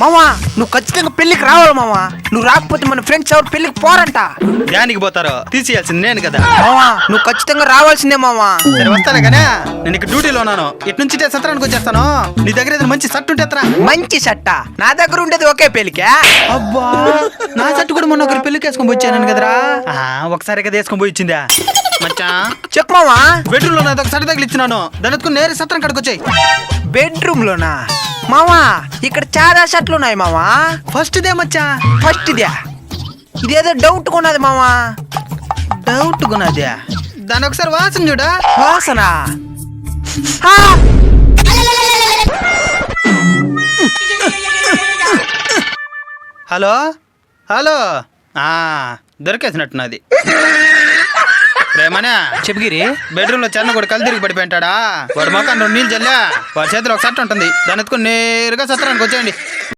మామా నువ్వు ఖచ్చితంగా పెళ్లికి రావాలి మామా. నువ్వు రాకపోతే మన ఫ్రెండ్స్ ఎవరు పెళ్లికి పోరంట. దానికి పోతారో తీసేయాల్సింది నేను కదా. మామా నువ్వు ఖచ్చితంగా రావాల్సిందే మామా. సరే వస్తాలే కానీ నేను ఇక్కడ డ్యూటీలో ఉన్నాను. ఇటు నుంచి సత్రానికి వచ్చేస్తాను. నీ దగ్గర ఏదైనా మంచి షర్ట్ ఉంటే ఎత్తరా. మంచి షట్ట నా దగ్గర ఉండేది ఒకే పెళ్లికే. అబ్బా నా షర్ట్ కూడా మొన్న ఒకరి పెళ్లికి వేసుకొని వచ్చాను కదరా. ఒకసారి కదా వేసుకొని పోయి ఇచ్చిందా మచ్చా. చెప్పు మామా. బెడ్రూమ్ లో ఒక షర్ట్ తగిలిచ్చినాను. దాని ఎత్తుకుని నేరే సత్రం కాడికి వచ్చాయి. బెడ్రూమ్ లోనా మామా? ఇక్కడ చాలా షర్ట్లు ఉన్నాయి మామా. First they Maccha. ఫస్ట్ ఇదే. ఇదేదో డౌట్ కొన్నది మామా. డౌట్ కొన్నదే. దాని ఒకసారి వాసన చూడా. వాసన హలో హలో దొరికేసినట్టున్నది. ప్రేమనే చెప్పగిరి. బెడ్రూమ్ లో చెన్న కూడా కళ్ళు తిరిగి పడిపోయింటాడా. వాడు మొక్కను 2 నీళ్ళు చల్లా. వాడి చేతిలో ఒక షర్ట్ ఉంటుంది. దాని ఎత్తుకుని నేరుగా సత్రానికి వచ్చేయండి.